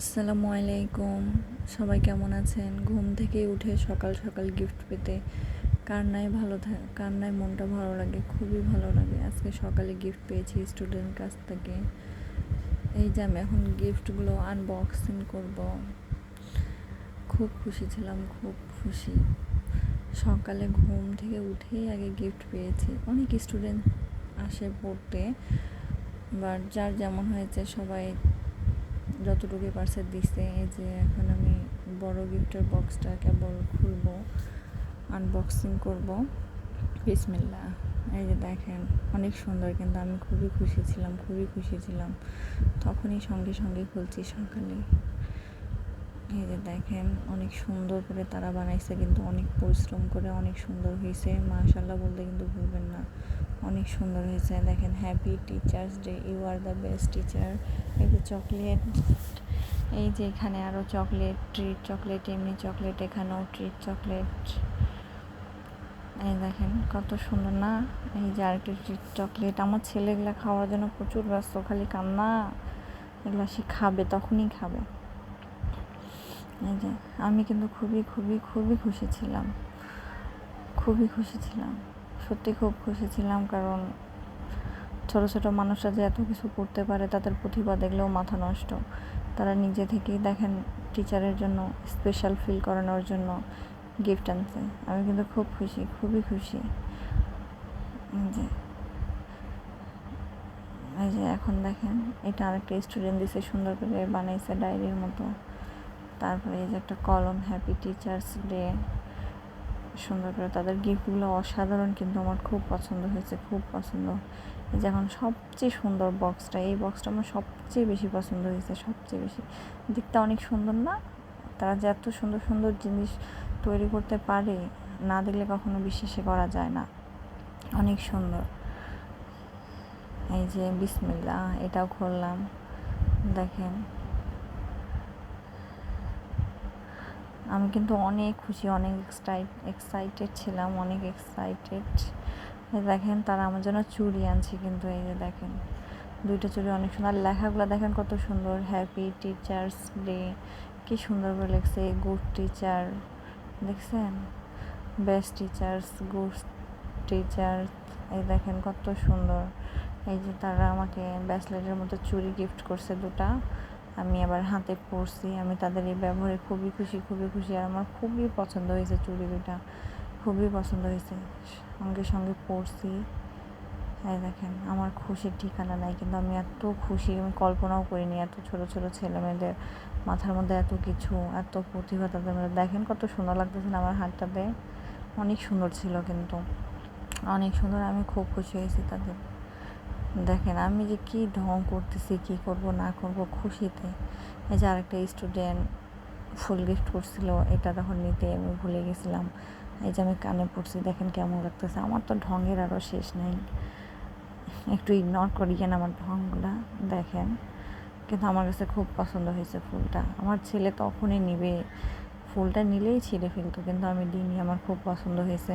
আসসালামু আলাইকুম। সবাই কেমন আছেন? ঘুম থেকে উঠে সকাল সকাল গিফট পেতে কার নাই মনটা ভালো লাগে, খুবই ভালো লাগে। আজকে সকালে গিফট পেয়েছি স্টুডেন্ট কাছ থেকে। এই যে আমি এখন গিফটগুলো আনবক্সিং করব। খুব খুশি ছিলাম, খুব খুশি। সকালে ঘুম থেকে উঠেই আগে গিফট পেয়েছি। অনেক স্টুডেন্ট আসে পড়তে, বাট যার যেমন হয়েছে সবাই যতটুকু পারছে দিছে। এই যে এখন আমি বড় গিফটের বক্সটা কেবল খুলবো, আনবক্সিং করব। বিসমিল্লাহ। এই যে দেখেন, অনেক সুন্দর, কিন্তু আমি খুবই খুশি ছিলাম। তখনই সঙ্গে সঙ্গে খুলছি সকালে। এই যে দেখেন, অনেক সুন্দর করে তারা বানাইছে, কিন্তু অনেক পরিশ্রম করে অনেক সুন্দর হয়েছে। মাশাআল্লাহ বলতে কিন্তু ভুলবেন না, অনেক সুন্দর হয়েছে। দেখেন, happy teachers day, you are the best teacher. এই যে চকলেট, এই যে এখানে আরও চকলেট, ট্রিট চকলেট, এমনি চকলেট, এখানেও ট্রিট চকলেট। এই দেখেন কত সুন্দর না? এই যে আরেকটি ট্রিট চকলেট। আমার ছেলেগুলা খাওয়ার জন্য প্রচুর ব্যস্ত, খালি কান্না। এগুলো সে খাবে, তখনই খাবে। এই যে আমি কিন্তু খুবই খুশি ছিলাম, সত্যি খুব খুশি ছিলাম। কারণ ছোট ছোট মানুষরা যে এত কিছু করতে পারে, তাদের প্রতিভা দেখলেও মাথা নষ্ট। তারা নিজে থেকেই দেখেন টিচারের জন্য স্পেশাল ফিল করানোর জন্য গিফট আনছে। আমি কিন্তু খুবই খুশি। যে এই যে এখন দেখেন, এটা আরেকটা স্টুডেন্ট দিছে, সুন্দর করে বানাইছে ডায়েরির মতো। তারপরে এই যে একটা কলম, হ্যাপি টিচার্স ডে, সুন্দর করে তাদের গিফটগুলো অসাধারণ, কিন্তু আমার খুব পছন্দ হয়েছে, খুব পছন্দ। এই যে এখন সবচেয়ে সুন্দর বক্সটা, এই বক্সটা আমার সবচেয়ে বেশি পছন্দ হয়েছে, সবচেয়ে বেশি। দেখতে অনেক সুন্দর না? তারা যে এত সুন্দর সুন্দর জিনিস তৈরি করতে পারে, না দেখলে কখনো বিশ্বাসই করা যায় না। অনেক সুন্দর। এই যে বিসমিল্লাহ, এটাও খুললাম। দেখেন, আমি কিন্তু অনেক খুশি, অনেক এক্সাইটেড ছিলাম, অনেক এক্সাইটেড। দেখেন, তারা আমার জন্য চুড়ি আনছে, কিন্তু এই যে দেখেন, দুইটা চুড়ি অনেক সুন্দর। লেখাগুলো দেখেন কত সুন্দর, হ্যাপি টিচার্স ডে, কি সুন্দর করে লিখছে। গুড টিচার, দেখছেন? Best teachers, good teacher. এই দেখেন কত সুন্দর। এই যে তারা আমাকে ব্রেসলেটের মতো চুড়ি গিফট করছে দুটা, আমি আবার হাতে পরছি। আমি তাদের এই ব্যবহারে খুবই খুশি। আর আমার খুবই পছন্দ হয়েছে চুড়ি দুটা, খুবই পছন্দ হয়েছে। সঙ্গে সঙ্গে পরছি। এই দেখেন, আমার খুশির ঠিকানা নাই, কিন্তু আমি এত খুশি, আমি কল্পনাও করিনি এত ছোট ছোট ছেলেমেয়েদের মাথার মধ্যে এত কিছু, এত প্রতিভা তাদের মধ্যে। দেখেন কত সুন্দর লাগতেছে না আমার হাতটাতে? অনেক সুন্দর ছিল, কিন্তু অনেক সুন্দর। আমি খুব খুশি হয়েছি তাদের। দেখেন আমি যে কী ঢং করতেছি, কী করব না করব খুশিতে। এই যে আরেকটা স্টুডেন্ট ফুল গিফট করছিল, এটা তখন নিতে আমি ভুলে গেছিলাম। এই যে আমি কানে পড়ছি, দেখেন কেমন লাগতেছে। আমার তো ঢঙের আরও শেষ নেই, একটু ইগনোর করিয়েন আমার ঢংগুলা। দেখেন, কিন্তু আমার কাছে খুব পছন্দ হয়েছে ফুলটা। আমার ছেলে তখনই নিবে, ফুলটা নিলেই ছিঁড়ে ফেলতো, কিন্তু আমি দিইনি। আমার খুব পছন্দ হয়েছে।